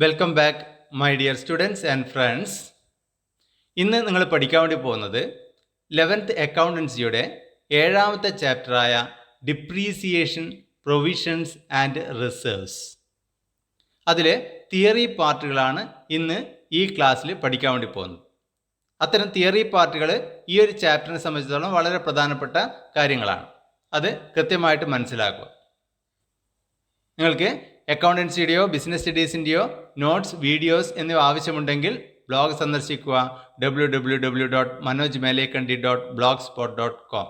Welcome back my dear students and friends. ഇന്ന് നിങ്ങൾ പഠിക്കാൻ വേണ്ടി പോകുന്നത് 11th അക്കൗണ്ടൻസിയുടെ 7ാമത്തെ ചാപ്റ്ററായ ഡിപ്രീസിയേഷൻ, പ്രൊവിഷൻസ് ആൻഡ് റിസർവ്സ്. അതിലെ തിയറി പാർട്ടുകളാണ് ഇന്ന് ഈ ക്ലാസ്സിൽ പഠിക്കാൻ വേണ്ടി പോകുന്നത്. അത്തരം തിയറി പാർട്ടുകൾ ഈ ഒരു ചാപ്റ്ററിനെ സംബന്ധിച്ചിടത്തോളം വളരെ പ്രധാനപ്പെട്ട കാര്യങ്ങളാണ്. അത് കൃത്യമായിട്ട് മനസ്സിലാക്കുക. നിങ്ങൾക്ക് അക്കൗണ്ടൻസിയുടെയോ ബിസിനസ് സ്റ്റഡീസിൻ്റെയോ നോട്ട്സ്, വീഡിയോസ് എന്നിവ ആവശ്യമുണ്ടെങ്കിൽ ബ്ലോഗ് സന്ദർശിക്കുക www.manojmelekandi.blogspot.com.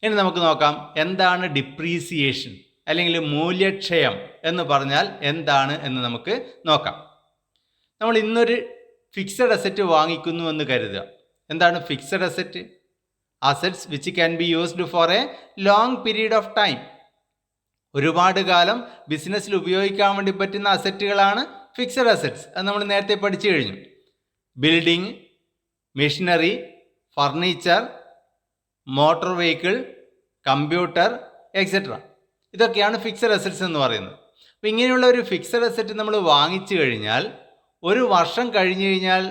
ഇനി നമുക്ക് നോക്കാം, എന്താണ് ഡിപ്രീസിയേഷൻ അല്ലെങ്കിൽ മൂല്യക്ഷയം എന്ന് പറഞ്ഞാൽ എന്താണ് എന്ന് നമുക്ക് നോക്കാം. നമ്മൾ ഇന്നൊരു ഫിക്സഡ് അസറ്റ് വാങ്ങിക്കുന്നു എന്ന് കരുതുക. എന്താണ് fixed asset? Assets which can be used for A long period of time. ഒരുപാട് കാലം ബിസിനസ്സിൽ ഉപയോഗിക്കാൻ വേണ്ടി പറ്റുന്ന അസറ്റുകളാണ് ഫിക്സഡ് അസറ്റ്സ്. അത് നമ്മൾ നേരത്തെ പഠിച്ചു കഴിഞ്ഞു. Building, machinery, furniture, motor vehicle, computer etcetera, ഇതൊക്കെയാണ് ഫിക്സഡ് അസറ്റ്സ് എന്ന് പറയുന്നത്. അപ്പോൾ ഇങ്ങനെയുള്ള ഒരു ഫിക്സഡ് അസറ്റ് നമ്മൾ വാങ്ങിച്ചു കഴിഞ്ഞാൽ ഒരു വർഷം കഴിഞ്ഞു കഴിഞ്ഞാൽ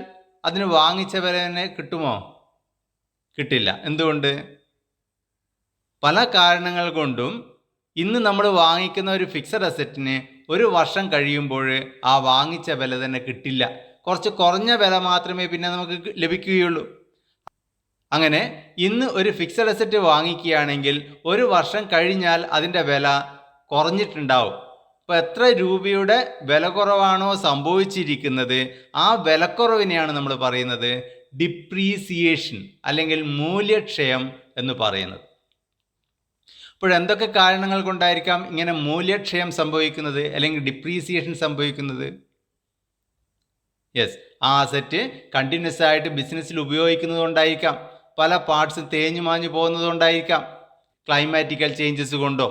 അതിന് വാങ്ങിച്ച വില തന്നെ കിട്ടുമോ? കിട്ടില്ല. എന്തുകൊണ്ട്? പല കാരണങ്ങൾ കൊണ്ടും ഇന്ന് നമ്മൾ വാങ്ങിക്കുന്ന ഒരു ഫിക്സഡ് അസറ്റിന് ഒരു വർഷം കഴിയുമ്പോൾ ആ വാങ്ങിച്ച വില തന്നെ കിട്ടില്ല. കുറച്ച് കുറഞ്ഞ വില മാത്രമേ പിന്നെ നമുക്ക് ലഭിക്കുകയുള്ളൂ. അങ്ങനെ ഇന്ന് ഒരു ഫിക്സഡ് അസറ്റ് വാങ്ങിക്കുകയാണെങ്കിൽ ഒരു വർഷം കഴിഞ്ഞാൽ അതിൻ്റെ വില കുറഞ്ഞിട്ടുണ്ടാവും. അപ്പോൾ എത്ര രൂപയുടെ വില കുറവാണോ സംഭവിച്ചിരിക്കുന്നത്, ആ വിലക്കുറവിനെയാണ് നമ്മൾ പറയുന്നത് ഡിപ്രീസിയേഷൻ അല്ലെങ്കിൽ മൂല്യക്ഷയം എന്ന് പറയുന്നത്. അപ്പോൾ എന്തൊക്കെ കാരണങ്ങൾ കൊണ്ടായിരിക്കാം ഇങ്ങനെ മൂല്യക്ഷയം സംഭവിക്കുന്നത് അല്ലെങ്കിൽ ഡിപ്രീസിയേഷൻ സംഭവിക്കുന്നത്? യെസ്, ആ അസറ്റ് കണ്ടിന്യൂസ് ആയിട്ട് ബിസിനസ്സിൽ ഉപയോഗിക്കുന്നത് കൊണ്ടായിരിക്കാം. പല പാർട്സ് തേഞ്ഞു മാഞ്ഞു പോകുന്നത് കൊണ്ടായിരിക്കാം. ക്ലൈമാറ്റിക്കൽ ചേഞ്ചസ് കൊണ്ടോ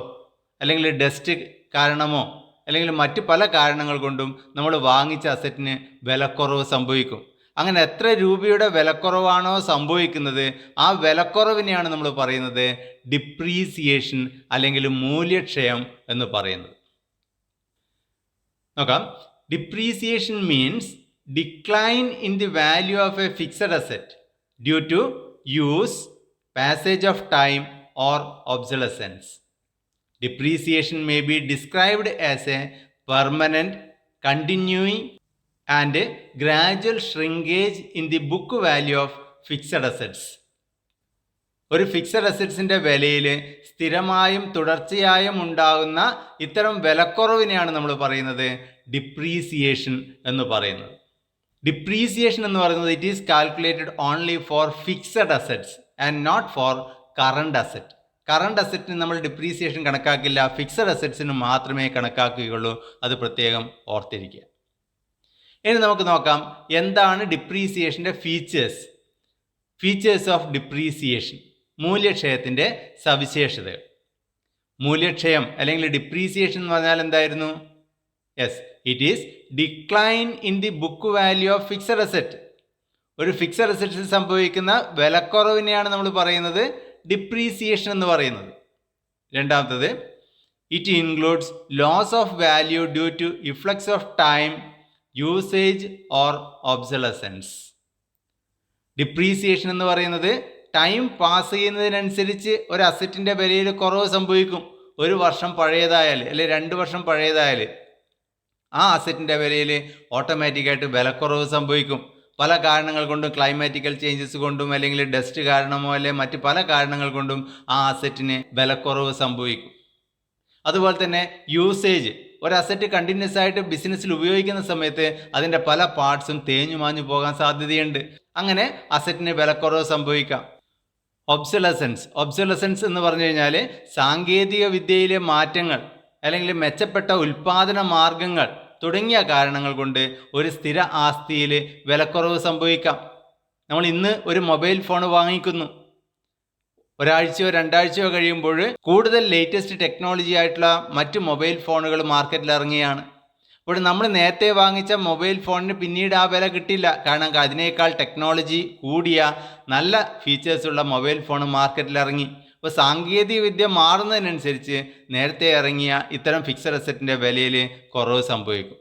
അല്ലെങ്കിൽ ഡസ്റ്റ് കാരണമോ അല്ലെങ്കിൽ മറ്റ് പല കാരണങ്ങൾ കൊണ്ടും നമ്മൾ വാങ്ങിച്ച അസറ്റിന് വിലക്കുറവ് സംഭവിക്കും. അങ്ങനെ എത്ര രൂപയുടെ വിലക്കുറവാണോ സംഭവിക്കുന്നത്, ആ വിലക്കുറവിനെയാണ് നമ്മൾ പറയുന്നത് ഡിപ്രീസിയേഷൻ അല്ലെങ്കിൽ മൂല്യക്ഷയം എന്ന് പറയുന്നത്. നോക്കാം. Depreciation means decline in the value of a fixed asset due to use, passage of time or obsolescence. Depreciation may be described as a permanent, continuing and gradual shrinkage in the book value of fixed assets. ഒരു fixed അസറ്റ്സിൻ്റെ വിലയിൽ സ്ഥിരമായും തുടർച്ചയായും ഉണ്ടാകുന്ന ഇത്തരം വിലക്കുറവിനെയാണ് നമ്മൾ പറയുന്നത് depreciation എന്ന് പറയുന്നത്. Depreciation എന്ന് പറയുന്നത് it is calculated only for fixed assets and not for current asset. Current അസറ്റിന് നമ്മൾ ഡിപ്രീസിയേഷൻ കണക്കാക്കില്ല, ഫിക്സഡ് അസറ്റ്സിന് മാത്രമേ കണക്കാക്കുകയുള്ളൂ. അത് പ്രത്യേകം ഓർത്തിരിക്കുക. ഇനി നമുക്ക് നോക്കാം, എന്താണ് ഡിപ്രീസിയേഷൻ്റെ ഫീച്ചേഴ്സ് ഓഫ് ഡിപ്രീസിയേഷൻ, മൂല്യക്ഷയത്തിൻ്റെ സവിശേഷതകൾ. മൂല്യക്ഷയം അല്ലെങ്കിൽ ഡിപ്രീസിയേഷൻ എന്ന് പറഞ്ഞാൽ എന്തായിരുന്നു? Yes, it is decline in the book value of fixed asset. ഒരു ഫിക്സഡ് അസറ്റിൽ സംഭവിക്കുന്ന വിലക്കുറവിനെയാണ് നമ്മൾ പറയുന്നത് ഡിപ്രീസിയേഷൻ എന്ന് പറയുന്നത്. രണ്ടാമത്തത്, it includes loss of value due to efflux of time, usage or obsolescence. Depreciation എന്ന് പറയുന്നത് ടൈം പാസ് ചെയ്യുന്നതിനനുസരിച്ച് ഒരു അസറ്റിൻ്റെ വിലയിൽ കുറവ് സംഭവിക്കും. ഒരു വർഷം പഴയതായാൽ അല്ലെങ്കിൽ 2 വർഷം പഴയതായാൽ ആ അസറ്റിൻ്റെ വിലയിൽ ഓട്ടോമാറ്റിക്കായിട്ട് വിലക്കുറവ് സംഭവിക്കും. പല കാരണങ്ങൾ കൊണ്ടും, ക്ലൈമാറ്റിക്കൽ ചേഞ്ചസ് കൊണ്ടും അല്ലെങ്കിൽ ഡസ്റ്റ് കാരണമോ അല്ലെങ്കിൽ മറ്റ് പല കാരണങ്ങൾ കൊണ്ടും ആ അസറ്റിന് വിലക്കുറവ് സംഭവിക്കും. അതുപോലെ തന്നെ യൂസേജ്, ഒരു അസറ്റ് കണ്ടിന്യൂസ് ആയിട്ട് ബിസിനസ്സിൽ ഉപയോഗിക്കുന്ന സമയത്ത് അതിൻ്റെ പല പാർട്സും തേഞ്ഞു മാഞ്ഞു പോകാൻ സാധ്യതയുണ്ട്. അങ്ങനെ അസറ്റിന് വിലക്കുറവ് സംഭവിക്കാം. ഒബ്സലസൻസ് എന്ന് പറഞ്ഞു കഴിഞ്ഞാൽ സാങ്കേതിക വിദ്യയിലെ മാറ്റങ്ങൾ അല്ലെങ്കിൽ മെച്ചപ്പെട്ട ഉൽപ്പാദന മാർഗങ്ങൾ തുടങ്ങിയ കാരണങ്ങൾ കൊണ്ട് ഒരു സ്ഥിര ആസ്തിയിൽ വിലക്കുറവ് സംഭവിക്കാം. നമ്മൾ ഇന്ന് ഒരു മൊബൈൽ ഫോൺ വാങ്ങിക്കുന്നു, ഒരാഴ്ചയോ 2 ആഴ്ചയോ കഴിയുമ്പോൾ കൂടുതൽ ലേറ്റസ്റ്റ് ടെക്നോളജി ആയിട്ടുള്ള മറ്റ് മൊബൈൽ ഫോണുകൾ മാർക്കറ്റിൽ ഇറങ്ങിയാണ്. അപ്പോൾ നമ്മൾ നേരത്തെ വാങ്ങിച്ച മൊബൈൽ ഫോണിന് പിന്നീട് ആ വില കിട്ടില്ല. കാരണം അതിനേക്കാൾ ടെക്നോളജി കൂടിയ നല്ല ഫീച്ചേഴ്സുള്ള മൊബൈൽ ഫോൺ മാർക്കറ്റിൽ ഇറങ്ങി. അപ്പോൾ സാങ്കേതിക വിദ്യ മാറുന്നതിനനുസരിച്ച് നേരത്തെ ഇറങ്ങിയ ഇത്തരം ഫിക്സഡ് അസറ്റിൻ്റെ വിലയിൽ കുറവ് സംഭവിക്കും.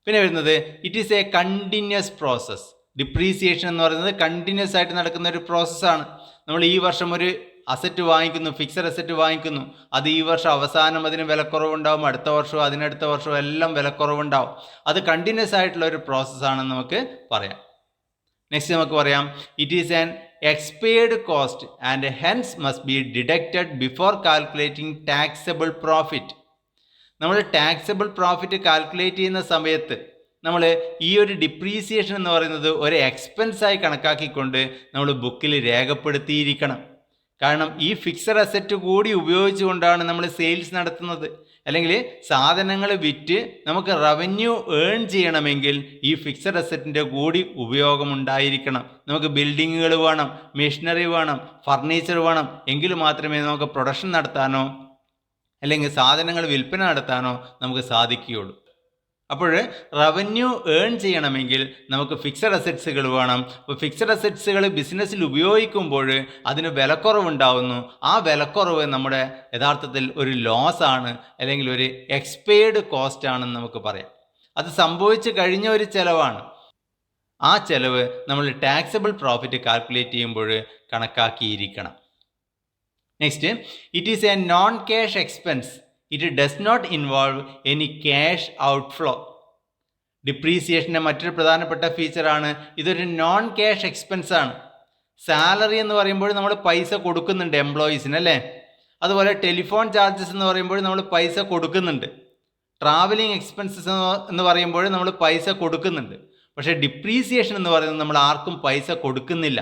പിന്നെ വരുന്നത് it is A continuous process. Depreciation എന്ന് പറയുന്നത് കണ്ടിന്യൂസ് ആയിട്ട് നടക്കുന്ന ഒരു പ്രോസസ്സാണ്. നമ്മൾ ഈ വർഷം ഒരു അസറ്റ് വാങ്ങിക്കുന്നു, ഫിക്സഡ് അസറ്റ് വാങ്ങിക്കുന്നു, അത് ഈ വർഷം അവസാനം അതിന് വിലക്കുറവുണ്ടാവും, അടുത്ത വർഷവും അതിനടുത്ത വർഷവും എല്ലാം വിലക്കുറവുണ്ടാവും. അത് കണ്ടിന്യൂസ് ആയിട്ടുള്ള ഒരു പ്രോസസ്സാണെന്ന് നമുക്ക് പറയാം. നെക്സ്റ്റ് നമുക്ക് പറയാം it is an expired cost and hence must be deducted before calculating taxable profit. നമ്മൾ ടാക്സബിൾ പ്രോഫിറ്റ് കാൽക്കുലേറ്റ് ചെയ്യുന്ന സമയത്ത് നമ്മൾ ഈ ഒരു ഡിപ്രീസിയേഷൻ എന്ന് പറയുന്നത് ഒരു എക്സ്പെൻസായി കണക്കാക്കിക്കൊണ്ട് നമ്മൾ ബുക്കിൽ രേഖപ്പെടുത്തിയിരിക്കണം. കാരണം ഈ ഫിക്സഡ് അസറ്റ് കൂടി ഉപയോഗിച്ചുകൊണ്ടാണ് നമ്മൾ സെയിൽസ് നടത്തുന്നത്. അല്ലെങ്കിൽ സാധനങ്ങൾ വിറ്റ് നമുക്ക് റവന്യൂ ഏൺ ചെയ്യണമെങ്കിൽ ഈ ഫിക്സഡ് അസറ്റിൻ്റെ കൂടി ഉപയോഗമുണ്ടായിരിക്കണം. നമുക്ക് ബിൽഡിങ്ങുകൾ വേണം, മെഷീനറി വേണം, ഫർണിച്ചർ വേണം, എങ്കിൽ മാത്രമേ നമുക്ക് പ്രൊഡക്ഷൻ നടത്താനോ അല്ലെങ്കിൽ സാധനങ്ങൾ വിൽപ്പന നടത്താനോ നമുക്ക് സാധിക്കുകയുള്ളൂ. അപ്പോൾ റവന്യൂ ഏൺ ചെയ്യണമെങ്കിൽ നമുക്ക് ഫിക്സഡ് അസറ്റ്സുകൾ വേണം. അപ്പോൾ ഫിക്സഡ് അസറ്റ്സുകൾ ബിസിനസ്സിൽ ഉപയോഗിക്കുമ്പോൾ അതിന് വിലക്കുറവുണ്ടാവുന്നു. ആ വിലക്കുറവ് നമ്മുടെ യഥാർത്ഥത്തിൽ ഒരു ലോസ് ആണ്, അല്ലെങ്കിൽ ഒരു എക്സ്പെയർഡ് കോസ്റ്റ് ആണെന്ന് നമുക്ക് പറയാം. അത് സംഭവിച്ചു കഴിഞ്ഞ ഒരു ചിലവാണ്. ആ ചിലവ് നമ്മൾ ടാക്സബിൾ പ്രോഫിറ്റ് കാൽക്കുലേറ്റ് ചെയ്യുമ്പോൾ കണക്കാക്കിയിരിക്കണം. Next, it is a non cash expense. It does not involve any cash outflow. ഡിപ്രീസിയേഷൻ്റെ മറ്റൊരു പ്രധാനപ്പെട്ട ഫീച്ചറാണ് ഇതൊരു നോൺ ക്യാഷ് എക്സ്പെൻസ് ആണ്. സാലറി എന്ന് പറയുമ്പോൾ നമ്മൾ പൈസ കൊടുക്കുന്നുണ്ട് എംപ്ലോയീസിന്, അല്ലേ? അതുപോലെ ടെലിഫോൺ ചാർജസ് എന്ന് പറയുമ്പോൾ നമ്മൾ പൈസ കൊടുക്കുന്നുണ്ട്. ട്രാവലിംഗ് എക്സ്പെൻസസ് എന്ന് പറയുമ്പോൾ നമ്മൾ പൈസ കൊടുക്കുന്നുണ്ട്. പക്ഷേ ഡിപ്രീസിയേഷൻ എന്ന് പറയുന്നത് നമ്മൾ ആർക്കും പൈസ കൊടുക്കുന്നില്ല.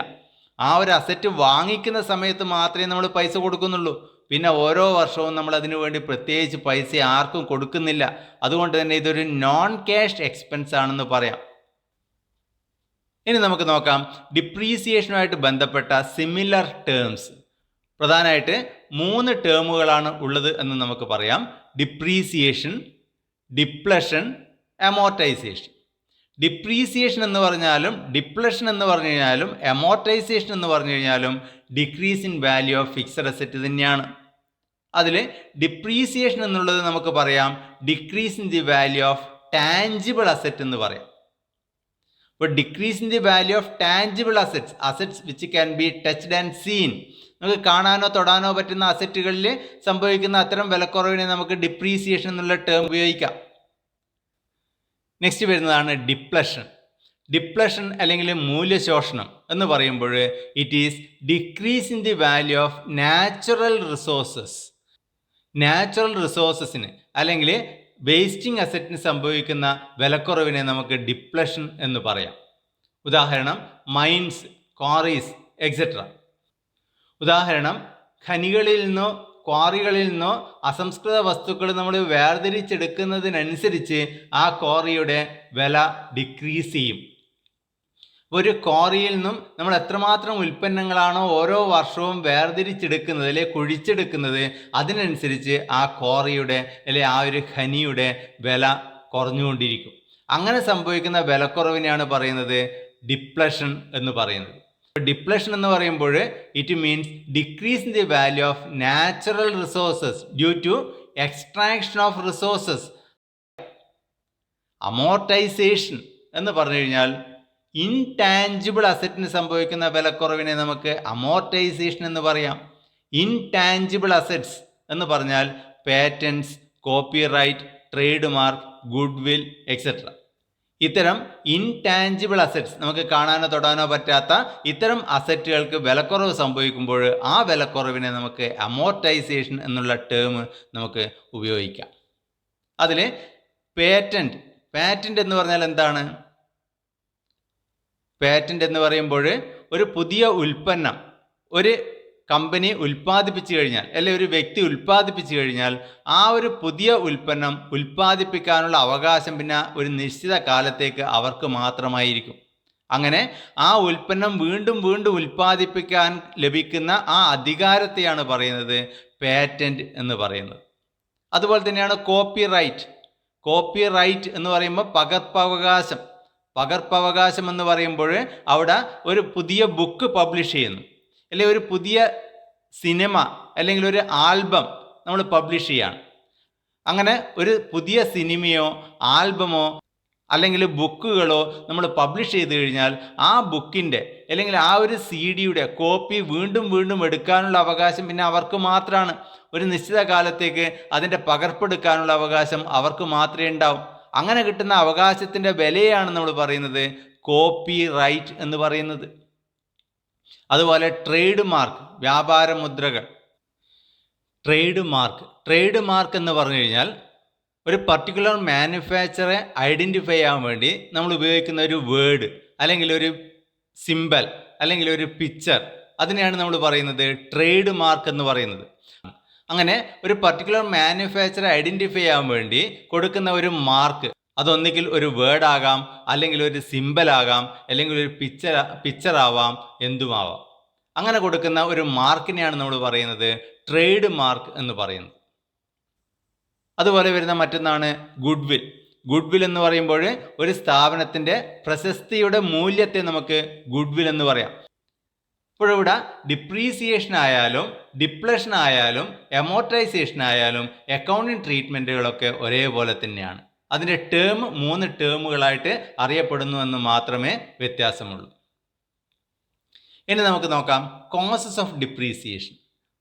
ആ ഒരു അസറ്റ് വാങ്ങിക്കുന്ന സമയത്ത് മാത്രമേ നമ്മൾ പൈസ കൊടുക്കുന്നുള്ളൂ. പിന്നെ ഓരോ വർഷവും നമ്മൾ അതിനു വേണ്ടി പ്രത്യേകിച്ച് പൈസ ആർക്കും കൊടുക്കുന്നില്ല. അതുകൊണ്ട് തന്നെ ഇതൊരു നോൺ ക്യാഷ് എക്സ്പെൻസ് ആണെന്ന് പറയാം. ഇനി നമുക്ക് നോക്കാം ഡിപ്രീസിയേഷനുമായിട്ട് ബന്ധപ്പെട്ട സിമിലർ ടേംസ്. പ്രധാനമായിട്ട് 3 ടേമുകളാണ് ഉള്ളത് എന്ന് നമുക്ക് പറയാം. Depreciation, depletion, amortisation. ഡിപ്രീസിയേഷൻ എന്ന് പറഞ്ഞാലും ഡിപ്ലഷൻ എന്ന് പറഞ്ഞു കഴിഞ്ഞാലും അമോർട്ടൈസേഷൻ എന്ന് പറഞ്ഞു കഴിഞ്ഞാലും decrease in value of fixed asset തന്നെയാണ്. അതിൽ ഡിപ്രീസിയേഷൻ എന്നുള്ളത് നമുക്ക് പറയാം decrease in the value of tangible asset എന്ന് പറയാം. അപ്പോൾ decrease in the value of tangible assets which can be touched and seen. നമുക്ക് കാണാനോ തൊടാനോ പറ്റുന്ന അസറ്റുകളിൽ സംഭവിക്കുന്ന അത്തരം വിലക്കുറവിനെ നമുക്ക് ഡിപ്രീസിയേഷൻ എന്നുള്ള ടേം ഉപയോഗിക്കാം. നെക്സ്റ്റ് വരുന്നതാണ് ഡിപ്ലഷൻ. ഡിപ്ലഷൻ അല്ലെങ്കിൽ മൂല്യശോഷണം എന്ന് പറയുമ്പോൾ it is decrease in the value of natural resources. Natural റിസോഴ്സസിന് അല്ലെങ്കിൽ വേസ്റ്റിംഗ് അസറ്റിന് സംഭവിക്കുന്ന വിലക്കുറവിനെ നമുക്ക് ഡിപ്ലഷൻ എന്ന് പറയാം. ഉദാഹരണം മൈൻസ്, ക്വാറീസ് എക്സെട്ര. ഉദാഹരണം ഖനികളിൽ നിന്നോ ക്വാറികളിൽ നിന്നോ അസംസ്കൃത വസ്തുക്കൾ നമ്മൾ വേർതിരിച്ചെടുക്കുന്നതിനനുസരിച്ച് ആ ക്വാറിയുടെ വില ഡിക്രീസ് ചെയ്യും. ഒരു ക്വാറിയിൽ നിന്നും നമ്മൾ എത്രമാത്രം ഉൽപ്പന്നങ്ങളാണോ ഓരോ വർഷവും വേർതിരിച്ചെടുക്കുന്നത് അല്ലെങ്കിൽ കുഴിച്ചെടുക്കുന്നത്, അതിനനുസരിച്ച് ആ ക്വാറിയുടെ അല്ലെങ്കിൽ ആ ഒരു ഖനിയുടെ വില കുറഞ്ഞുകൊണ്ടിരിക്കും. അങ്ങനെ സംഭവിക്കുന്ന വിലക്കുറവിനെയാണ് പറയുന്നത് ഡിപ്ലഷൻ എന്ന് പറയുന്നത്. ഡിപ്ലഷൻ എന്ന് പറയുമ്പോൾ it means decrease in the value of natural resources due to extraction of resources. Amortisation എന്ന് പറഞ്ഞു കഴിഞ്ഞാൽ ഇൻടാഞ്ചിബിൾ അസറ്റിന് സംഭവിക്കുന്ന വിലക്കുറവിനെ നമുക്ക് അമോർട്ടൈസേഷൻ എന്ന് പറയാം. ഇൻടാഞ്ചിബിൾ അസറ്റ്സ് എന്ന് പറഞ്ഞാൽ patents, copyright, trade mark, good will etcetera. ഇത്തരം ഇൻടാഞ്ചിബിൾ അസറ്റ്സ്, നമുക്ക് കാണാനോ തൊടാനോ പറ്റാത്ത ഇത്തരം അസറ്റുകൾക്ക് വിലക്കുറവ് സംഭവിക്കുമ്പോൾ ആ വിലക്കുറവിനെ നമുക്ക് അമോർട്ടൈസേഷൻ എന്നുള്ള ടേം നമുക്ക് ഉപയോഗിക്കാം. അതിൽ പാറ്റന്റ് എന്ന് പറഞ്ഞാൽ എന്താണ്? പാറ്റന്റ് എന്ന് പറയുമ്പോൾ ഒരു പുതിയ ഉൽപ്പന്നം ഒരു കമ്പനി ഉൽപ്പാദിപ്പിച്ചു കഴിഞ്ഞാൽ അല്ലെങ്കിൽ ഒരു വ്യക്തി ഉൽപ്പാദിപ്പിച്ചു കഴിഞ്ഞാൽ ആ ഒരു പുതിയ ഉൽപ്പന്നം ഉൽപ്പാദിപ്പിക്കാനുള്ള അവകാശം പിന്നെ ഒരു നിശ്ചിത കാലത്തേക്ക് അവർക്ക് മാത്രമായിരിക്കും. അങ്ങനെ ആ ഉൽപ്പന്നം വീണ്ടും വീണ്ടും ഉൽപ്പാദിപ്പിക്കാൻ ലഭിക്കുന്ന ആ അധികാരത്തെയാണ് പറയുന്നത് പാറ്റന്റ് എന്ന് പറയുന്നത്. അതുപോലെ തന്നെയാണ് കോപ്പിറൈറ്റ് എന്ന് പറയുമ്പോൾ പകർപ്പവകാശം എന്ന് പറയുമ്പോൾ അവിടെ ഒരു പുതിയ ബുക്ക് പബ്ലിഷ് ചെയ്യുന്നു, അല്ലെങ്കിൽ ഒരു പുതിയ സിനിമ അല്ലെങ്കിൽ ഒരു ആൽബം നമ്മൾ പബ്ലിഷ് ചെയ്യാണ്. അങ്ങനെ ഒരു പുതിയ സിനിമയോ ആൽബമോ അല്ലെങ്കിൽ ബുക്കുകളോ നമ്മൾ പബ്ലിഷ് ചെയ്ത് കഴിഞ്ഞാൽ ആ ബുക്കിൻ്റെ അല്ലെങ്കിൽ ആ ഒരു CD-യുടെ കോപ്പി വീണ്ടും വീണ്ടും എടുക്കാനുള്ള അവകാശം പിന്നെ അവർക്ക് മാത്രമാണ്. ഒരു നിശ്ചിത കാലത്തേക്ക് അതിൻ്റെ പകർപ്പെടുക്കാനുള്ള അവകാശം അവർക്ക് മാത്രമേ ഉണ്ടാവും. അങ്ങനെ കിട്ടുന്ന അവകാശത്തിൻ്റെ വിലയാണ് നമ്മൾ പറയുന്നത് കോപ്പി റൈറ്റ് എന്ന് പറയുന്നത്. അതുപോലെ ട്രേഡ് മാർക്ക്, വ്യാപാര മുദ്രകൾ. ട്രേഡ് മാർക്ക് എന്ന് പറഞ്ഞു കഴിഞ്ഞാൽ ഒരു പർട്ടിക്കുലർ മാനുഫാക്ചറെ ഐഡൻറ്റിഫൈ ചെയ്യാൻ വേണ്ടി നമ്മൾ ഉപയോഗിക്കുന്ന ഒരു വേർഡ് അല്ലെങ്കിൽ ഒരു സിമ്പൽ അല്ലെങ്കിൽ ഒരു പിക്ചർ, അതിനെയാണ് നമ്മൾ പറയുന്നത് ട്രേഡ് മാർക്ക് എന്ന് പറയുന്നത്. അങ്ങനെ ഒരു പർട്ടിക്കുലർ മാനുഫാക്ചറെ ഐഡൻറ്റിഫൈ ചെയ്യാൻ വേണ്ടി കൊടുക്കുന്ന ഒരു മാർക്ക്, അതൊന്നുകിൽ ഒരു വേർഡ് ആകാം, അല്ലെങ്കിൽ ഒരു സിമ്പൽ ആകാം, അല്ലെങ്കിൽ ഒരു പിക്ചർ ആവാം, എന്തുമാവാം. അങ്ങനെ കൊടുക്കുന്ന ഒരു മാർക്കിനെയാണ് നമ്മൾ പറയുന്നത് ട്രേഡ് മാർക്ക് എന്ന് പറയുന്നത്. അതുപോലെ വരുന്ന മറ്റൊന്നാണ് ഗുഡ്വിൽ എന്ന് പറയുമ്പോൾ ഒരു സ്ഥാപനത്തിൻ്റെ പ്രശസ്തിയുടെ മൂല്യത്തെ നമുക്ക് ഗുഡ്വിൽ എന്ന് പറയാം. ഇപ്പോഴിവിടെ ഡിപ്രീസിയേഷൻ ആയാലും ഡിപ്ലഷൻ ആയാലും എമോർട്ടൈസേഷൻ ആയാലും അക്കൗണ്ടിങ് ട്രീറ്റ്മെൻറ്റുകളൊക്കെ ഒരേപോലെ തന്നെയാണ്. അതിൻ്റെ ടേം 3 ടേമുകളായിട്ട് അറിയപ്പെടുന്നു എന്ന് മാത്രമേ വ്യത്യാസമുള്ളൂ. ഇനി നമുക്ക് നോക്കാം കോസസ് ഓഫ് ഡിപ്രീസിയേഷൻ.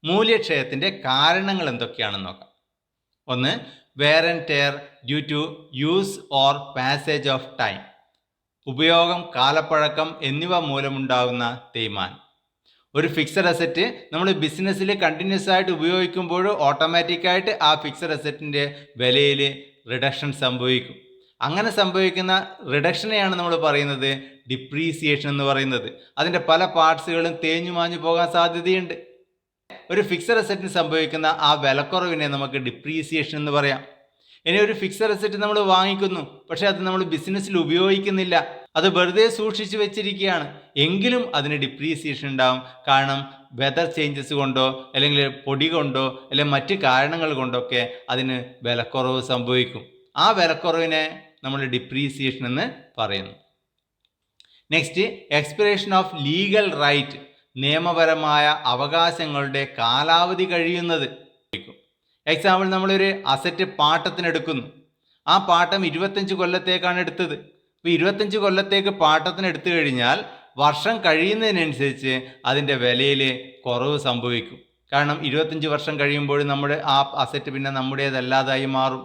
മൂല്യക്ഷയത്തിൻ്റെ കാരണങ്ങൾ എന്തൊക്കെയാണെന്ന് നോക്കാം. ഒന്ന്, wear and tear due to use or passage of time. ഉപയോഗം, കാലപ്പഴക്കം എന്നിവ മൂലമുണ്ടാകുന്ന തേയ്മാനം. ഒരു ഫിക്സഡ് അസറ്റ് നമ്മൾ ബിസിനസ്സിൽ കണ്ടിന്യൂസ് ആയിട്ട് ഉപയോഗിക്കുമ്പോൾ ഓട്ടോമാറ്റിക്കായിട്ട് ആ ഫിക്സഡ് അസറ്റിൻ്റെ വിലയിൽ റിഡക്ഷൻ സംഭവിക്കും. അങ്ങനെ സംഭവിക്കുന്ന റിഡക്ഷനെയാണ് നമ്മൾ പറയുന്നത് ഡിപ്രീസിയേഷൻ എന്ന് പറയുന്നത്. അതിൻ്റെ പല പാർട്സുകളും തേഞ്ഞു മാഞ്ഞു പോകാൻ സാധ്യതയുണ്ട്. ഒരു ഫിക്സഡ് അസറ്റിന് സംഭവിക്കുന്ന ആ വിലക്കുറവിനെ നമുക്ക് ഡിപ്രീസിയേഷൻ എന്ന് പറയാം. ഇനി ഒരു ഫിക്സഡ് അസറ്റ് നമ്മൾ വാങ്ങിക്കുന്നു, പക്ഷേ അത് നമ്മൾ ബിസിനസ്സിൽ ഉപയോഗിക്കുന്നില്ല, അത് വെറുതെ സൂക്ഷിച്ചു വെച്ചിരിക്കുകയാണ്, എങ്കിലും അതിന് ഡിപ്രീസിയേഷൻ ഉണ്ടാവും. കാരണം വെതർ ചേഞ്ചസ് കൊണ്ടോ അല്ലെങ്കിൽ പൊടി കൊണ്ടോ അല്ലെങ്കിൽ മറ്റ് കാരണങ്ങൾ കൊണ്ടൊക്കെ അതിന് വിലക്കുറവ് സംഭവിക്കും. ആ വിലക്കുറവിനെ നമ്മൾ ഡിപ്രീസിയേഷൻ എന്ന് പറയുന്നു. Next, expiration of legal right. നിയമപരമായ അവകാശങ്ങളുടെ കാലാവധി കഴിയുന്നത്. എക്സാമ്പിൾ, നമ്മളൊരു അസറ്റ് പാട്ടത്തിനെടുക്കുന്നു. ആ പാട്ടം 25 കൊല്ലത്തേക്കാണ് എടുത്തത്. അപ്പോൾ 25 കൊല്ലത്തേക്ക് പാട്ടത്തിന് എടുത്തു കഴിഞ്ഞാൽ വർഷം കഴിയുന്നതിനനുസരിച്ച് അതിൻ്റെ വിലയിൽ കുറവ് സംഭവിക്കും. കാരണം 25 വർഷം കഴിയുമ്പോൾ നമ്മുടെ ആ അസറ്റ് പിന്നെ നമ്മുടേതല്ലാതായി മാറും.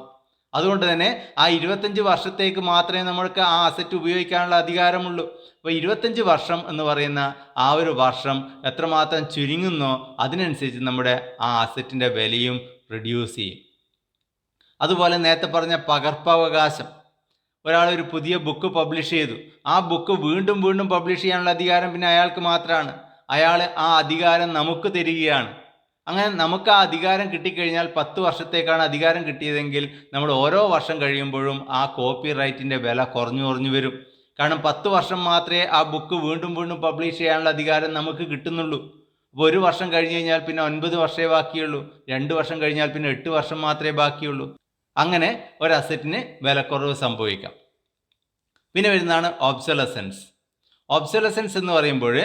അതുകൊണ്ട് തന്നെ ആ 25 വർഷത്തേക്ക് മാത്രമേ നമ്മൾക്ക് ആ അസറ്റ് ഉപയോഗിക്കാനുള്ള അധികാരമുള്ളൂ. അപ്പോൾ 25 വർഷം എന്ന് പറയുന്ന ആ ഒരു വർഷം എത്രമാത്രം ചുരുങ്ങുന്നോ അതിനനുസരിച്ച് നമ്മുടെ ആ അസറ്റിൻ്റെ വിലയും റിഡ്യൂസ് ചെയ്യും. അതുപോലെ നേരത്തെ പറഞ്ഞ പകർപ്പവകാശം. ഒരാൾ ഒരു പുതിയ ബുക്ക് പബ്ലിഷ് ചെയ്തു. ആ ബുക്ക് വീണ്ടും വീണ്ടും പബ്ലിഷ് ചെയ്യാനുള്ള അധികാരം പിന്നെ അയാൾക്ക് മാത്രമാണ്. അയാൾ ആ അധികാരം നമുക്ക് തരികയാണ്. അങ്ങനെ നമുക്ക് ആ അധികാരം കിട്ടിക്കഴിഞ്ഞാൽ 10 വർഷത്തേക്കാണ് അധികാരം കിട്ടിയതെങ്കിൽ നമ്മൾ ഓരോ വർഷം കഴിയുമ്പോഴും ആ കോപ്പി റൈറ്റിൻ്റെ വില കുറഞ്ഞു വരും. കാരണം 10 വർഷം മാത്രമേ ആ ബുക്ക് വീണ്ടും വീണ്ടും പബ്ലിഷ് ചെയ്യാനുള്ള അധികാരം നമുക്ക് കിട്ടുന്നുള്ളൂ. അപ്പോൾ 1 വർഷം കഴിഞ്ഞ് കഴിഞ്ഞാൽ പിന്നെ 9 വർഷമേ ബാക്കിയുള്ളൂ. 2 വർഷം കഴിഞ്ഞാൽ പിന്നെ 8 വർഷം മാത്രമേ ബാക്കിയുള്ളൂ. അങ്ങനെ ഒരു അസറ്റിന് വിലക്കുറവ് സംഭവിക്കാം. പിന്നെ വരുന്നതാണ് ഒബ്സൊലസൻസ്. ഒബ്സൊലസൻസ് എന്ന് പറയുമ്പോൾ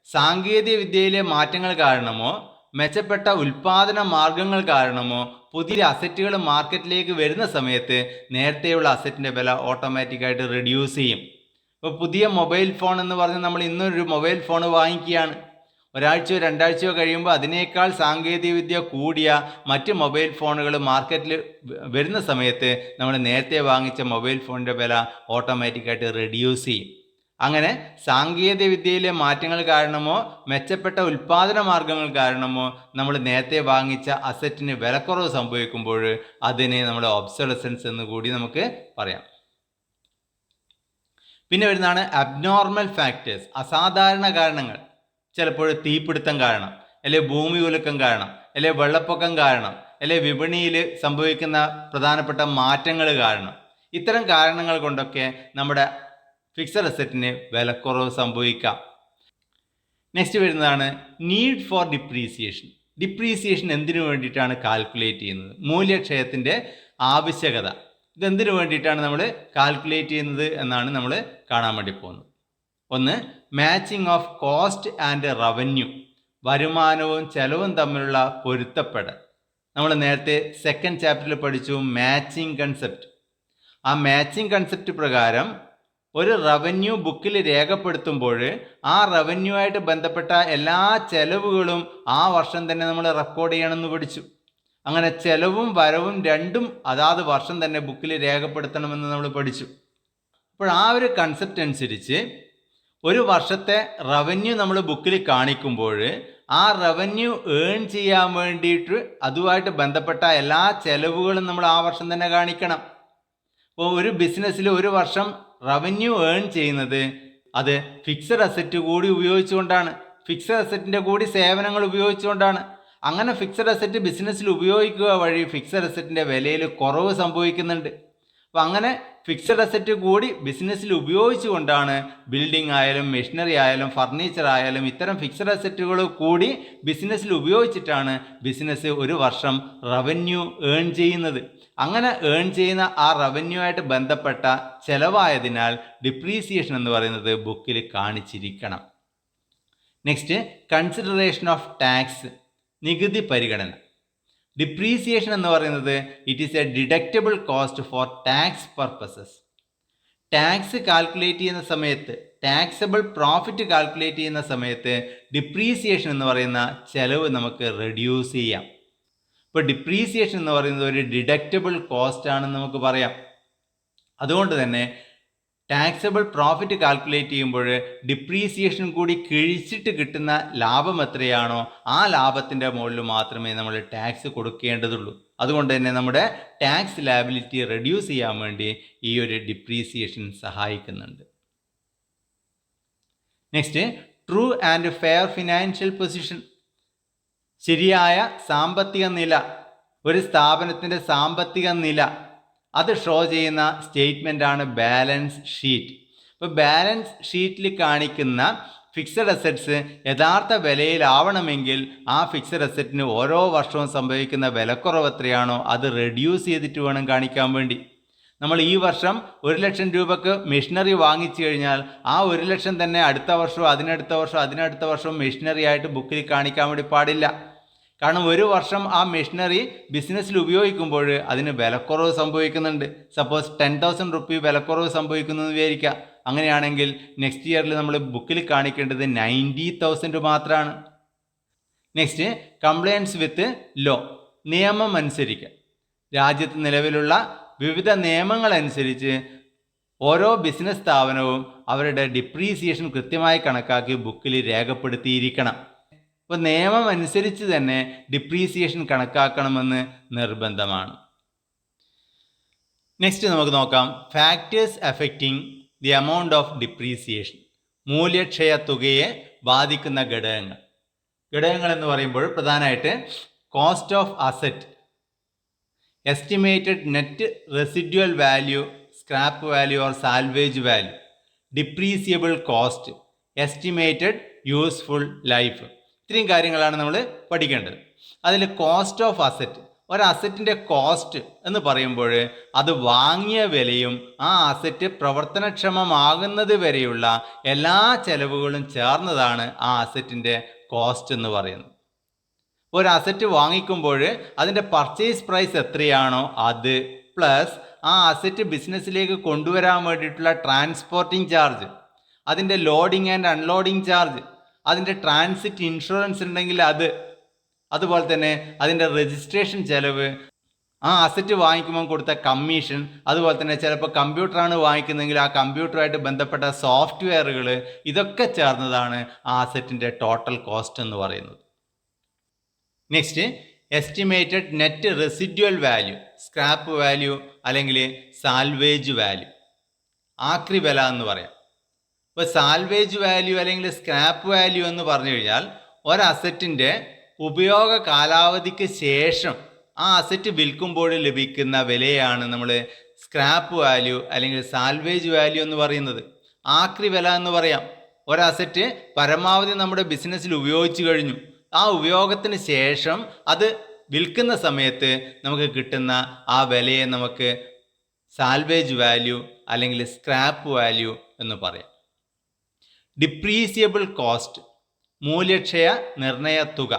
സാങ്കേതിക വിദ്യയിലെ മാറ്റങ്ങൾ കാരണമോ മെച്ചപ്പെട്ട ഉൽപ്പാദന മാർഗങ്ങൾ കാരണമോ പുതിയ അസറ്റുകൾ മാർക്കറ്റിലേക്ക് വരുന്ന സമയത്ത് നേരത്തെയുള്ള അസറ്റിൻ്റെ വില ഓട്ടോമാറ്റിക്കായിട്ട് റിഡ്യൂസ് ചെയ്യും. ഇപ്പോൾ പുതിയ മൊബൈൽ ഫോൺ എന്ന് പറഞ്ഞ് നമ്മൾ ഇന്നൊരു മൊബൈൽ ഫോൺ വാങ്ങിക്കുകയാണ്. ഒരാഴ്ചയോ 2 ആഴ്ചയോ കഴിയുമ്പോൾ അതിനേക്കാൾ സാങ്കേതികവിദ്യ കൂടിയ മറ്റ് മൊബൈൽ ഫോണുകൾ മാർക്കറ്റിൽ വരുന്ന സമയത്ത് നമ്മൾ നേരത്തെ വാങ്ങിച്ച മൊബൈൽ ഫോണിൻ്റെ വില ഓട്ടോമാറ്റിക്കായിട്ട് റിഡ്യൂസ് ചെയ്യും. അങ്ങനെ സാങ്കേതിക വിദ്യയിലെ മാറ്റങ്ങൾ കാരണമോ മെച്ചപ്പെട്ട ഉൽപ്പാദന മാർഗങ്ങൾ കാരണമോ നമ്മൾ നേരത്തെ വാങ്ങിച്ച അസറ്റിന് വിലക്കുറവ് സംഭവിക്കുമ്പോൾ അതിനെ നമ്മൾ ഒബ്സൊലസൻസ് എന്ന് കൂടി നമുക്ക് പറയാം. പിന്നെ വരുന്നതാണ് അബ്നോർമൽ ഫാക്ടേഴ്സ്, അസാധാരണ കാരണങ്ങൾ. ചിലപ്പോൾ തീപിടുത്തം കാരണം, അല്ലെങ്കിൽ ഭൂമി കുലുക്കം കാരണം, അല്ലെങ്കിൽ വെള്ളപ്പൊക്കം കാരണം, അല്ലെങ്കിൽ വിപണിയിൽ സംഭവിക്കുന്ന പ്രധാനപ്പെട്ട മാറ്റങ്ങൾ കാരണം, ഇത്തരം കാരണങ്ങൾ കൊണ്ടൊക്കെ നമ്മുടെ ഫിക്സഡ് അസറ്റിന് വിലക്കുറവ് സംഭവിക്കാം. നെക്സ്റ്റ് വരുന്നതാണ് നീഡ് ഫോർ ഡിപ്രീസിയേഷൻ. ഡിപ്രീസിയേഷൻ എന്തിനു വേണ്ടിയിട്ടാണ് കാൽക്കുലേറ്റ് ചെയ്യുന്നത്? മൂല്യക്ഷയത്തിൻ്റെ ആവശ്യകത. ഇതെന്തിനു വേണ്ടിയിട്ടാണ് നമ്മൾ കാൽക്കുലേറ്റ് ചെയ്യുന്നത് എന്നാണ് നമ്മൾ കാണാൻ വേണ്ടി പോകുന്നത്. ഒന്ന്, matching of cost and revenue. വരുമാനവും ചെലവും തമ്മിലുള്ള പൊരുത്തപ്പെടൽ. നമ്മൾ നേരത്തെ സെക്കൻഡ് ചാപ്റ്ററിൽ പഠിച്ചു മാച്ചിങ് കൺസെപ്റ്റ്. ആ മാച്ചിങ് കൺസെപ്റ്റ് പ്രകാരം ഒരു റവന്യൂ ബുക്കിൽ രേഖപ്പെടുത്തുമ്പോൾ ആ റവന്യൂ ആയിട്ട് ബന്ധപ്പെട്ട എല്ലാ ചെലവുകളും ആ വർഷം തന്നെ നമ്മൾ റെക്കോർഡ് ചെയ്യണമെന്ന് പഠിച്ചു. അങ്ങനെ ചെലവും വരവും രണ്ടും അതാത് വർഷം തന്നെ ബുക്കിൽ രേഖപ്പെടുത്തണമെന്ന് നമ്മൾ പഠിച്ചു. അപ്പോൾ ആ ഒരു കൺസെപ്റ്റ് അനുസരിച്ച് ഒരു വർഷത്തെ റവന്യൂ നമ്മൾ ബുക്കിൽ കാണിക്കുമ്പോൾ ആ റവന്യൂ ഏൺ ചെയ്യാൻ വേണ്ടിയിട്ട് അതുമായിട്ട് ബന്ധപ്പെട്ട എല്ലാ ചെലവുകളും നമ്മൾ ആ വർഷം തന്നെ കാണിക്കണം. അപ്പോൾ ഒരു ബിസിനസ്സിൽ ഒരു വർഷം റവന്യൂ ഏൺ ചെയ്യുന്നത് അത് ഫിക്സഡ് അസറ്റ് കൂടി ഉപയോഗിച്ചുകൊണ്ടാണ്, ഫിക്സഡ് അസറ്റിൻ്റെ കൂടി സേവനങ്ങൾ ഉപയോഗിച്ചുകൊണ്ടാണ്. അങ്ങനെ ഫിക്സഡ് അസറ്റ് ബിസിനസ്സിൽ ഉപയോഗിക്കുക വഴി ഫിക്സഡ് അസറ്റിൻ്റെ വിലയിൽ കുറവ് സംഭവിക്കുന്നുണ്ട്. അപ്പോൾ അങ്ങനെ ഫിക്സഡ് അസറ്റ് കൂടി ബിസിനസ്സിൽ ഉപയോഗിച്ചുകൊണ്ടാണ് ബിൽഡിംഗ് ആയാലും മെഷീനറി ആയാലും ഫർണിച്ചർ ആയാലും ഇത്തരം ഫിക്സഡ് അസറ്റുകൾ കൂടി ബിസിനസ്സിൽ ഉപയോഗിച്ചിട്ടാണ് ബിസിനസ് ഒരു വർഷം റവന്യൂ ഏൺ ചെയ്യുന്നത്. അങ്ങനെ ഏൺ ചെയ്യുന്ന ആ റവന്യൂ ആയിട്ട് ബന്ധപ്പെട്ട ചെലവായതിനാൽ ഡിപ്രീസിയേഷൻ എന്ന് പറയുന്നത് ബുക്കിൽ കാണിച്ചിരിക്കണം. നെക്സ്റ്റ്, കൺസിഡറേഷൻ ഓഫ് ടാക്സ്, നികുതി പരിഗണന. ഡിപ്രീസിയേഷൻ എന്ന് പറയുന്നത് it is A deductible cost for tax purposes. Tax calculate ചെയ്യുന്ന സമയത്ത്, ടാക്സബിൾ പ്രോഫിറ്റ് കാൽക്കുലേറ്റ് ചെയ്യുന്ന സമയത്ത് ഡിപ്രീസിയേഷൻ എന്ന് പറയുന്ന ചെലവ് നമുക്ക് റെഡ്യൂസ് ചെയ്യാം. ഇപ്പോൾ ഡിപ്രീസിയേഷൻ എന്ന് പറയുന്നത് ഒരു ഡിഡക്റ്റബിൾ കോസ്റ്റ് ആണെന്ന് നമുക്ക് പറയാം. അതുകൊണ്ട് തന്നെ ടാക്സബിൾ പ്രോഫിറ്റ് കാൽക്കുലേറ്റ് ചെയ്യുമ്പോൾ ഡിപ്രീസിയേഷൻ കൂടി കിഴിച്ചിട്ട് കിട്ടുന്ന ലാഭം എത്രയാണോ ആ ലാഭത്തിൻ്റെ മുകളിൽ മാത്രമേ നമ്മൾ ടാക്സ് കൊടുക്കേണ്ടതുള്ളൂ. അതുകൊണ്ട് തന്നെ നമ്മുടെ ടാക്സ് ലയബിലിറ്റി റെഡ്യൂസ് ചെയ്യാൻ വേണ്ടി ഈ ഒരു ഡിപ്രീസിയേഷൻ സഹായിക്കുന്നുണ്ട്. Next, true and fair financial position. ശരിയായ സാമ്പത്തിക നില, ഒരു സ്ഥാപനത്തിൻ്റെ സാമ്പത്തിക നില അത് ഷോ ചെയ്യുന്ന സ്റ്റേറ്റ്മെൻ്റാണ് ബാലൻസ് ഷീറ്റ്. ഇപ്പോൾ ബാലൻസ് ഷീറ്റിൽ കാണിക്കുന്ന ഫിക്സഡ് അസറ്റ്സ് യഥാർത്ഥ വിലയിലാവണമെങ്കിൽ ആ ഫിക്സഡ് അസറ്റിന് ഓരോ വർഷവും സംഭവിക്കുന്ന വിലക്കുറവ് എത്രയാണോ അത് റെഡ്യൂസ് ചെയ്തിട്ട് വേണം കാണിക്കാൻ വേണ്ടി. നമ്മൾ ഈ വർഷം 1,00,000 രൂപക്ക് മെഷീനറി വാങ്ങിച്ചു കഴിഞ്ഞാൽ ആ 1,00,000 തന്നെ അടുത്ത വർഷവും അതിനടുത്ത വർഷവും മെഷീനറി ആയിട്ട് ബുക്കിൽ കാണിക്കാൻ വേണ്ടി പാടില്ല. കാരണം ഒരു വർഷം ആ മെഷീനറി ബിസിനസ്സിൽ ഉപയോഗിക്കുമ്പോൾ അതിന് വിലക്കുറവ് സംഭവിക്കുന്നുണ്ട്. സപ്പോസ് 10,000 റുപ്പീ വിലക്കുറവ് സംഭവിക്കുന്നു എന്ന് വിചാരിക്കുക. അങ്ങനെയാണെങ്കിൽ നെക്സ്റ്റ് ഇയറിൽ നമ്മൾ ബുക്കിൽ കാണിക്കേണ്ടത് 90,000 മാത്രമാണ്. നെക്സ്റ്റ്, കംപ്ലയൻസ് വിത്ത് ലോ, നിയമം അനുസരിക്കുക. രാജ്യത്ത് നിലവിലുള്ള വിവിധ നിയമങ്ങൾ അനുസരിച്ച് ഓരോ ബിസിനസ് സ്ഥാപനവും അവരുടെ ഡിപ്രീസിയേഷൻ കൃത്യമായി കണക്കാക്കി ബുക്കിൽ രേഖപ്പെടുത്തിയിരിക്കണം. അപ്പോൾ നിയമം അനുസരിച്ച് തന്നെ ഡിപ്രീസിയേഷൻ കണക്കാക്കണമെന്ന് നിർബന്ധമാണ്. നെക്സ്റ്റ് നമുക്ക് നോക്കാം, factors affecting the amount of depreciation. മൂല്യക്ഷയ തുകയെ ബാധിക്കുന്ന ഘടകങ്ങൾ. ഘടകങ്ങൾ എന്ന് പറയുമ്പോൾ പ്രധാനമായിട്ട് cost of asset, estimated net residual value, scrap value or salvage value, depreciable cost, estimated useful life. ഇത്രയും കാര്യങ്ങളാണ് നമ്മൾ പഠിക്കേണ്ടത്. അതിൽ കോസ്റ്റ് ഓഫ് അസറ്റ്, ഒരു അസറ്റിൻ്റെ കോസ്റ്റ് എന്ന് പറയുമ്പോൾ അത് വാങ്ങിയ വിലയും ആ അസറ്റ് പ്രവർത്തനക്ഷമമാകുന്നത് വരെയുള്ള എല്ലാ ചെലവുകളും ചേർന്നതാണ് ആ അസറ്റിൻ്റെ കോസ്റ്റ് എന്ന് പറയുന്നത്. ഒരു അസറ്റ് വാങ്ങിക്കുമ്പോൾ അതിൻ്റെ പർച്ചേസ് പ്രൈസ് എത്രയാണോ അത് പ്ലസ് ആ അസറ്റ് ബിസിനസ്സിലേക്ക് കൊണ്ടുവരാൻ വേണ്ടിയിട്ടുള്ള ട്രാൻസ്പോർട്ടിംഗ് ചാർജ്, അതിൻ്റെ ലോഡിംഗ് ആൻഡ് അൺലോഡിംഗ് ചാർജ്, അതിൻ്റെ ട്രാൻസിറ്റ് ഇൻഷുറൻസ് ഉണ്ടെങ്കിൽ അത്, അതുപോലെ തന്നെ അതിൻ്റെ രജിസ്ട്രേഷൻ ചെലവ്, ആ അസറ്റ് വാങ്ങിക്കുമ്പോൾ കൊടുത്ത കമ്മീഷൻ, അതുപോലെ തന്നെ ചിലപ്പോൾ കമ്പ്യൂട്ടറാണ് വാങ്ങിക്കുന്നതെങ്കിൽ ആ കമ്പ്യൂട്ടറുമായിട്ട് ബന്ധപ്പെട്ട സോഫ്റ്റ്വെയറുകൾ, ഇതൊക്കെ ചേർന്നതാണ് ആ അസറ്റിൻ്റെ ടോട്ടൽ കോസ്റ്റ് എന്ന് പറയുന്നത്. Next, estimated net residual value, scrap value അല്ലെങ്കിൽ സാൽവേജ് വാല്യൂ, ആക്രി വില എന്ന് പറയാം. ഇപ്പോൾ സാൽവേജ് വാല്യൂ അല്ലെങ്കിൽ സ്ക്രാപ്പ് വാല്യൂ എന്ന് പറഞ്ഞു കഴിഞ്ഞാൽ ഒരസറ്റിൻ്റെ ഉപയോഗ കാലാവധിക്ക് ശേഷം ആ അസറ്റ് വിൽക്കുമ്പോൾ ലഭിക്കുന്ന വിലയാണ് നമ്മൾ സ്ക്രാപ്പ് വാല്യൂ അല്ലെങ്കിൽ സാൽവേജ് വാല്യൂ എന്ന് പറയുന്നത്. ആക്രി വില എന്ന് പറയാം. ഒരസറ്റ് പരമാവധി നമ്മുടെ ബിസിനസ്സിൽ ഉപയോഗിച്ച് കഴിഞ്ഞു, ആ ഉപയോഗത്തിന് ശേഷം അത് വിൽക്കുന്ന സമയത്ത് നമുക്ക് കിട്ടുന്ന ആ വിലയെ നമുക്ക് സാൽവേജ് വാല്യൂ അല്ലെങ്കിൽ സ്ക്രാപ്പ് വാല്യൂ എന്ന് പറയാം. ഡിപ്രീസിയബിൾ കോസ്റ്റ്, മൂല്യക്ഷയ നിർണയ തുക.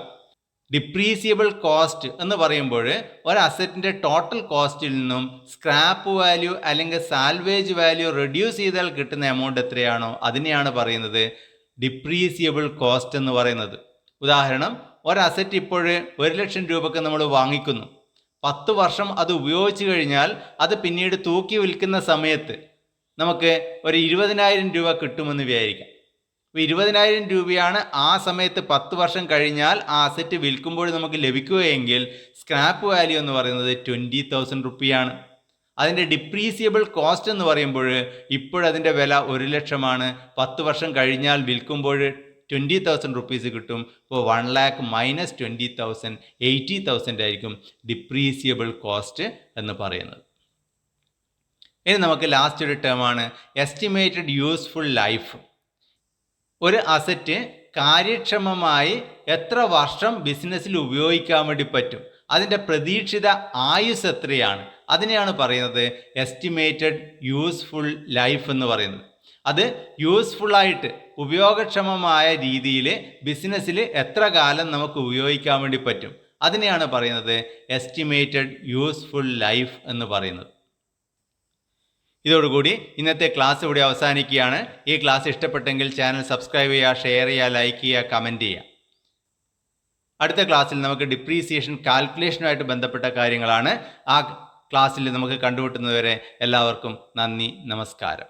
ഡിപ്രീസിയബിൾ കോസ്റ്റ് എന്ന് പറയുമ്പോൾ ഒരു അസറ്റിൻ്റെ ടോട്ടൽ കോസ്റ്റിൽ നിന്നും സ്ക്രാപ്പ് വാല്യൂ അല്ലെങ്കിൽ സാൽവേജ് വാല്യൂ റെഡ്യൂസ് ചെയ്താൽ കിട്ടുന്ന എമൗണ്ട് എത്രയാണോ അതിനെയാണ് പറയുന്നത് ഡിപ്രീസിയബിൾ കോസ്റ്റ് എന്ന് പറയുന്നത്. ഉദാഹരണം, ഒരു അസറ്റ് ഇപ്പോൾ 1,00,000 രൂപയ്ക്ക് നമ്മൾ വാങ്ങിക്കുന്നു. 10 വർഷം അത് ഉപയോഗിച്ച് കഴിഞ്ഞാൽ അത് പിന്നീട് തൂക്കി വിൽക്കുന്ന സമയത്ത് നമുക്ക് ഒരു 20,000 രൂപ കിട്ടുമെന്ന് വിചാരിക്കാം. അപ്പോൾ 20,000 രൂപയാണ് ആ സമയത്ത് 10 വർഷം കഴിഞ്ഞാൽ ആ അസറ്റ് വിൽക്കുമ്പോൾ നമുക്ക് ലഭിക്കുകയെങ്കിൽ സ്ക്രാപ്പ് വാല്യൂ എന്ന് പറയുന്നത് 20,000 റുപ്പിയാണ്. അതിൻ്റെ ഡിപ്രീസിയബിൾ കോസ്റ്റ് എന്ന് പറയുമ്പോൾ ഇപ്പോഴതിൻ്റെ വില 1,00,000 10 വർഷം കഴിഞ്ഞാൽ വിൽക്കുമ്പോൾ 20,000 റുപ്പീസ് കിട്ടും. അപ്പോൾ 1,00,000 മൈനസ് 20,000 80,000 ആയിരിക്കും ഡിപ്രീസിയബിൾ കോസ്റ്റ് എന്ന് പറയുന്നത്. ഇനി നമുക്ക് ലാസ്റ്റ് ഒരു ടേമാണ് എസ്റ്റിമേറ്റഡ് യൂസ്ഫുൾ ലൈഫ്. ഒരു അസറ്റ് കാര്യക്ഷമമായി എത്ര വർഷം ബിസിനസ്സിൽ ഉപയോഗിക്കാൻ വേണ്ടി പറ്റും, അതിൻ്റെ പ്രതീക്ഷിത ആയുസ് എത്രയാണ്, അതിനെയാണ് പറയുന്നത് എസ്റ്റിമേറ്റഡ് യൂസ്ഫുൾ ലൈഫ് എന്ന് പറയുന്നത്. അത് യൂസ്ഫുള്ളായിട്ട് ഉപയോഗക്ഷമമായ രീതിയിൽ ബിസിനസ്സിൽ എത്ര കാലം നമുക്ക് ഉപയോഗിക്കാൻ വേണ്ടി പറ്റും, അതിനെയാണ് പറയുന്നത് എസ്റ്റിമേറ്റഡ് യൂസ്ഫുൾ ലൈഫ് എന്ന് പറയുന്നത്. ഇതോടുകൂടി ഇന്നത്തെ ക്ലാസ് ഇവിടെ അവസാനിക്കുകയാണ്. ഈ ക്ലാസ് ഇഷ്ടപ്പെട്ടെങ്കിൽ ചാനൽ സബ്സ്ക്രൈബ് ചെയ്യുക, ഷെയർ ചെയ്യുക, ലൈക്ക് ചെയ്യുക, കമൻറ്റ് ചെയ്യുക. അടുത്ത ക്ലാസ്സിൽ നമുക്ക് ഡിപ്രീസിയേഷൻ കാൽക്കുലേഷനുമായിട്ട് ബന്ധപ്പെട്ട കാര്യങ്ങളാണ്. ആ ക്ലാസ്സിൽ നമുക്ക് കണ്ടുമുട്ടുന്നതുവരെ എല്ലാവർക്കും നന്ദി, നമസ്കാരം.